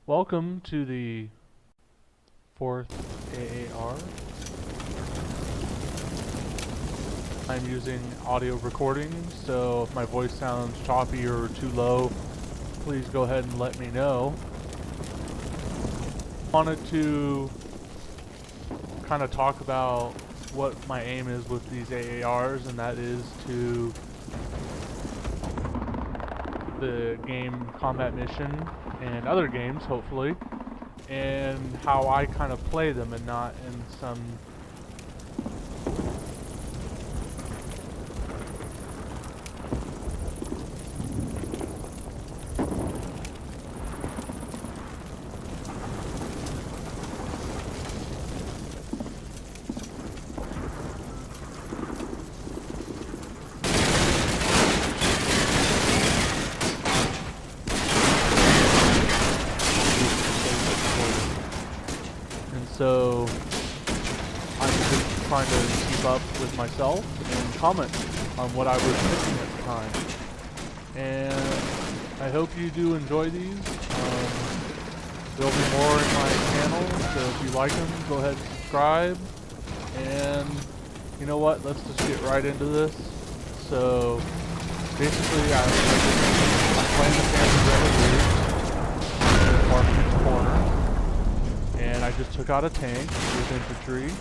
Welcome to the 4th AAR. I'm using audio recording, so if my voice sounds choppy or too low, please go ahead and let me know. Wanted to kind of talk about what my aim is with these AARs, and that is to the game Combat Mission and other games, hopefully, and how I kind of play them and not in some so I'm just trying to keep up with myself and comment on what I was thinking at the time. And I hope you do enjoy these. There'll be more in my channel, so if you like them, go ahead and subscribe. And you know what? Let's just get right into this. So basically, I'm playing the Panther in Barkmann's corner. And I just took out a tank with infantry,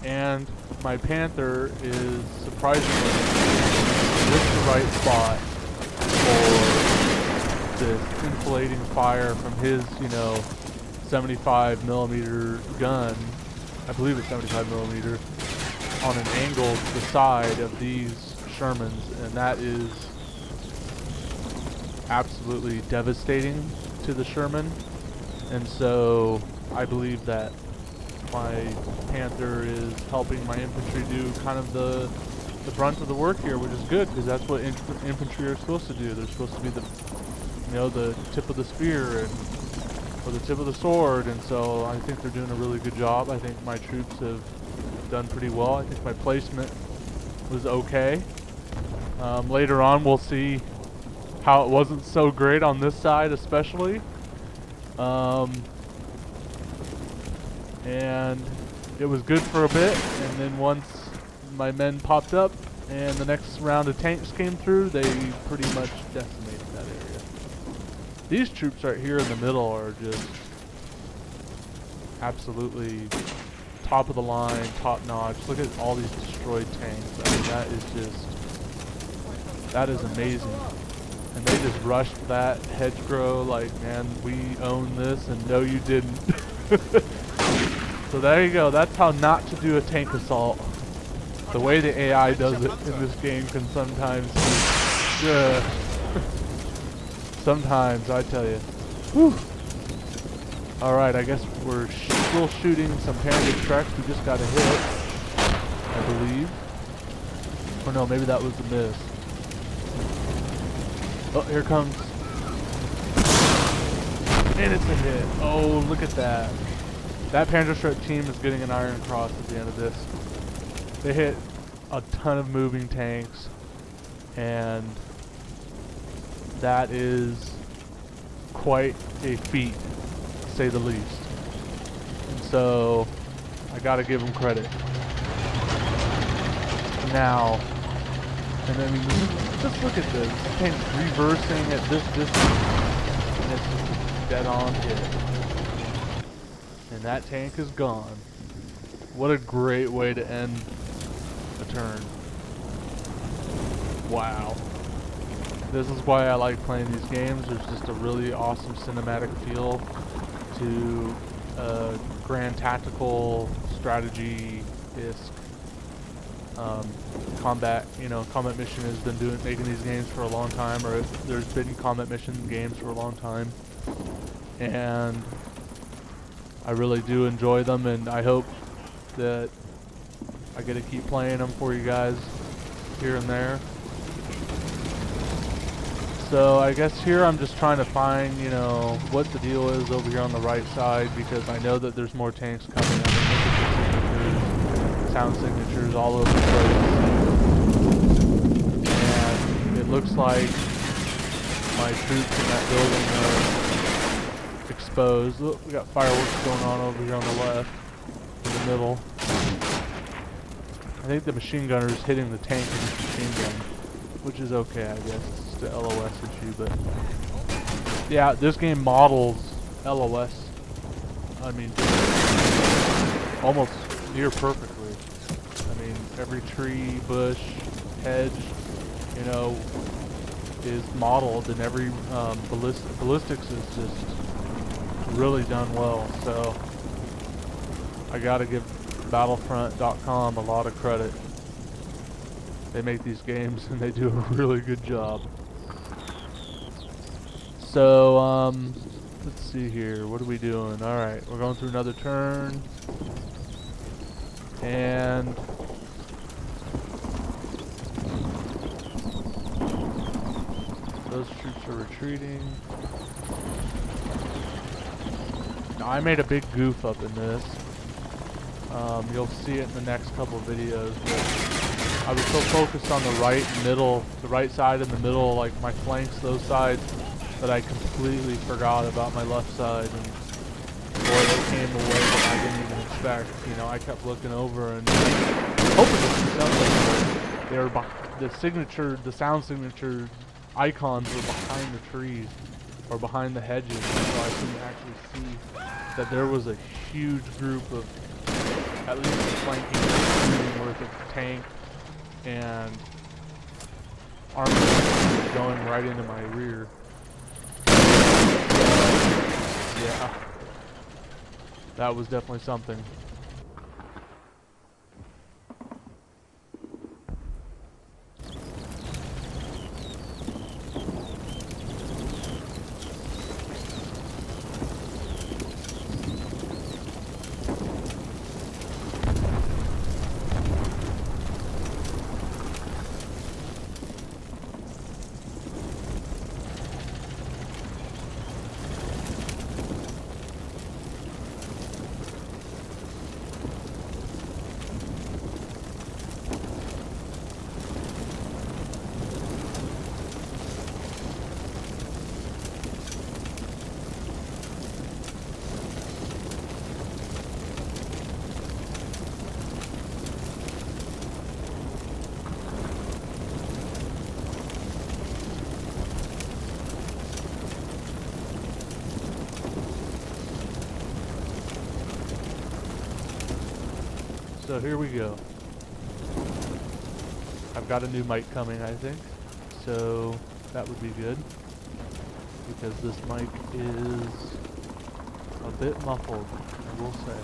and my Panther is surprisingly just the right spot for this insulating fire from his, 75 millimeter gun. I believe it's 75 millimeter on an angle to the side of these Shermans, and that is absolutely devastating to the Sherman. And so I believe that my Panther is helping my infantry do kind of the brunt of the work here, which is good, because that's what infantry are supposed to do. They're supposed to be the tip of the spear or the tip of the sword, and so I think they're doing a really good job. I think my troops have done pretty well. I think my placement was okay. Later on we'll see how it wasn't so great on this side especially. And it was good for a bit, and then once my men popped up and the next round of tanks came through, they pretty much decimated that area. These troops right here in the middle are just absolutely top of the line, top notch. Look at all these destroyed tanks. I mean, that is amazing. And they just rushed that hedgerow like, man, we own this, and no you didn't. So there you go, that's how not to do a tank assault. The way the AI does it in this game can sometimes sometimes, I tell you. Whew. Alright, I guess we're still shooting some Panther tracks. We just got a hit, I believe. Or no, maybe that was a miss. Oh, here comes. And it's a hit. Oh, look at that. That Panther Strike team is getting an Iron Cross at the end of this. They hit a ton of moving tanks, and that is quite a feat, to say the least. And so, I gotta give them credit. Now, and then just look at this. This tank's reversing at this distance, and it's just dead on hit. And that tank is gone. What a great way to end a turn. Wow. This is why I like playing these games. There's just a really awesome cinematic feel to grand tactical strategy-esque combat. Combat Mission has been making these games for a long time, or there's been Combat Mission games for a long time. And I really do enjoy them, and I hope that I get to keep playing them for you guys here and there. So I guess here I'm just trying to find, what the deal is over here on the right side, because I know that there's more tanks coming. Sound signatures all over the place. And it looks like my troops in that building are exposed. Look, we got fireworks going on over here on the left, in the middle. I think the machine gunner is hitting the tank with his machine gun, which is okay, I guess. It's just an LOS issue, but yeah, this game models LOS. I mean, almost near perfectly. I mean, every tree, bush, hedge, you know, is modeled, and every ballistics is just really done well. So I gotta give Battlefront.com a lot of credit. They make these games and they do a really good job. So let's see here, what are we doing? Alright, we're going through another turn, and those troops are retreating. Now, I made a big goof up in this. You'll see it in the next couple of videos, but I was so focused on the right middle, the right side and the middle, like my flanks, those sides, that I completely forgot about my left side, and boy, they came away that I didn't even expect. You know, I kept looking over and hoping to see something. They were the sound signature icons were behind the trees or behind the hedges, so I couldn't actually see that there was a huge group of at least a flanking worth of tank and armor going right into my rear. Yeah, that was definitely something. So here we go. I've got a new mic coming, I think, so that would be good, because this mic is a bit muffled, I will say.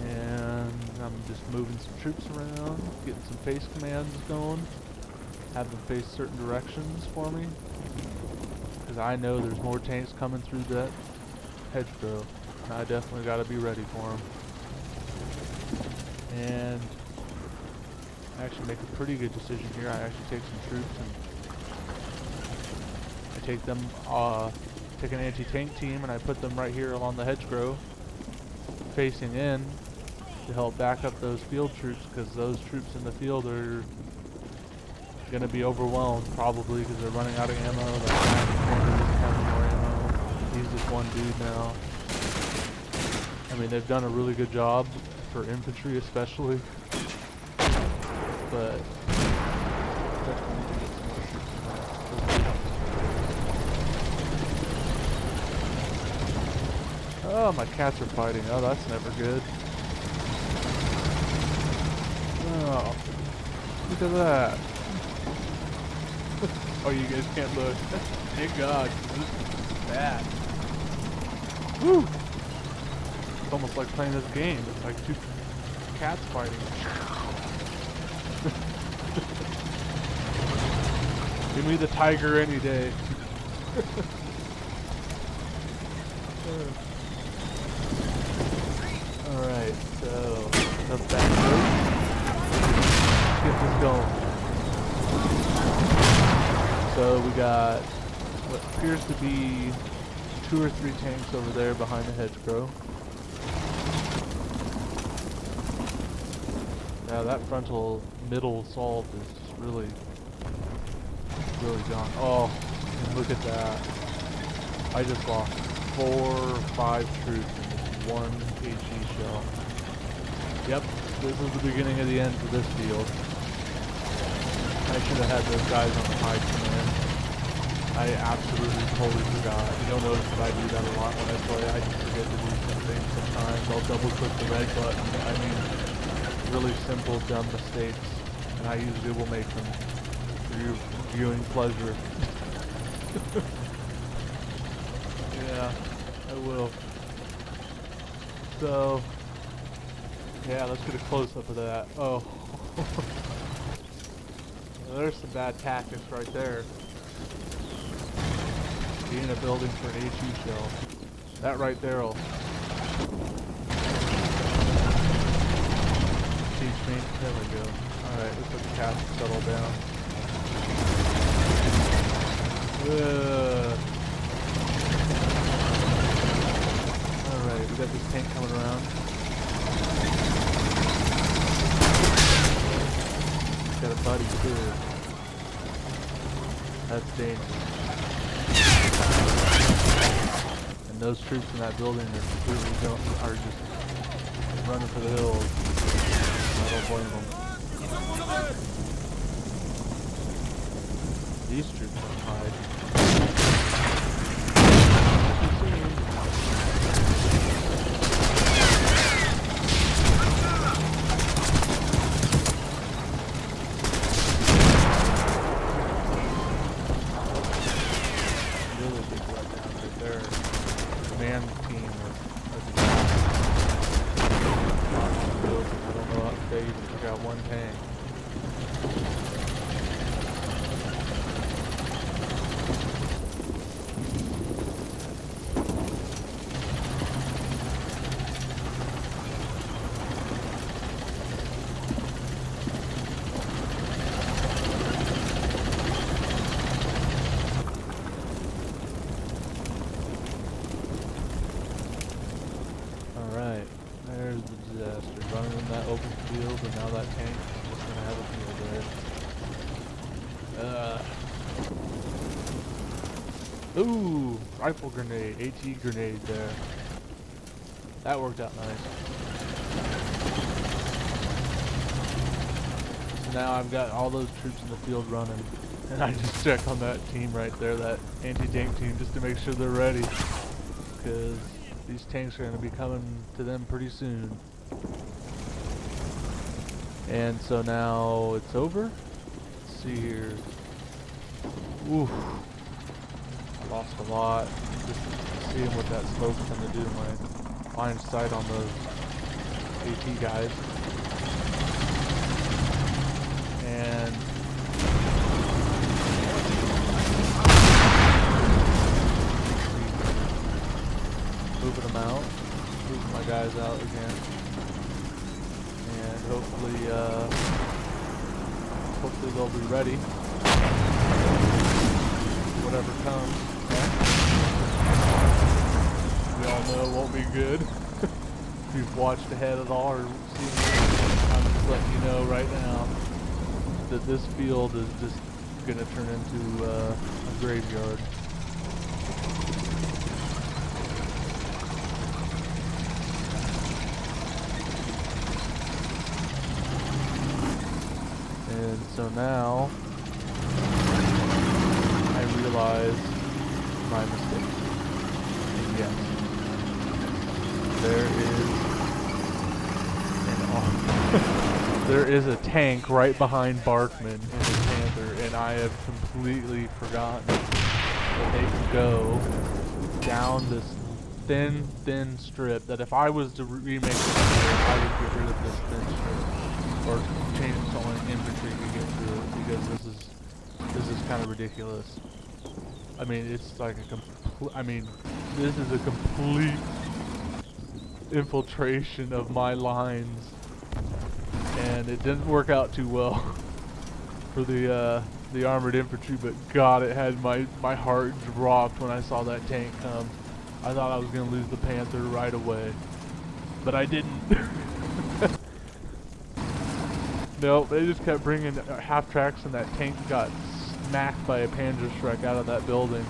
And I'm just moving some troops around, getting some face commands going, have them face certain directions for me, because I know there's more tanks coming through that hedgerow. I definitely got to be ready for them. And I actually make a pretty good decision here. I actually take some troops and I take them, take an anti-tank team and I put them right here along the hedgerow, facing in, to help back up those field troops, because those troops in the field are going to be overwhelmed probably because they're running out of ammo. That doesn't have more ammo. He's just one dude now. I mean, they've done a really good job for infantry especially, but oh, my cats are fighting. Oh, that's never good. Oh, look at that. Oh, you guys can't look. Thank God. This is bad. Woo! It's almost like playing this game. It's like two cats fighting. Give me the tiger any day. Alright, so up that road. Let's get this going. So we got what appears to be 2 or 3 tanks over there behind the hedgerow. Now that frontal middle assault is just really gone. Oh, look at that. I just lost 4 or 5 troops in this one HE shell. Yep, this is the beginning of the end for this field. I should have had those guys on the high command. I absolutely totally forgot. You'll notice that I do that a lot when I play. I just forget to do something sometimes. I'll double click the red button. I mean, really simple, dumb mistakes. And I usually will make them for your viewing pleasure. Yeah, I will. So, yeah, let's get a close-up of that. Oh. There's some bad tactics right there. Be in a building for an HE shell. That right there will teach me. There we go. Alright, let's let the castle settle down. Alright, we got this tank coming around. Got a buddy too. That's dangerous. And those troops in that building are just running for the hills. I don't blame them. These troops don't hide. There's the disaster. Running in that open field, and now that tank is just gonna have a field day. Ooh, rifle grenade, AT grenade there. That worked out nice. So now I've got all those troops in the field running, and I just check on that team right there, that anti-tank team, just to make sure they're ready, because these tanks are going to be coming to them pretty soon. And so now it's over. Let's see here. Oof. I lost a lot. Just seeing what that smoke's going to do to my line of sight on those AT guys. And moving them out, moving my guys out again, and hopefully they'll be ready. Whatever comes. We all know it won't be good. If you've watched ahead at all or seen it, I'm just letting you know right now that this field is just gonna turn into a graveyard. And so now I realize my mistake. And yes, there is a tank right behind Barkmann in his Panther, and I have completely forgotten that they can go down this thin strip. That if I was to remake this strip, I would get rid of this thin strip, or change it so only infantry could get through it, because this is kind of ridiculous. I mean, it's like this is a complete infiltration of my lines, and it didn't work out too well for the armored infantry. But God, it had my heart dropped when I saw that tank come. I thought I was gonna lose the Panther right away, but I didn't. Nope, they just kept bringing half tracks, and that tank got smacked by a Panzerschreck out of that building.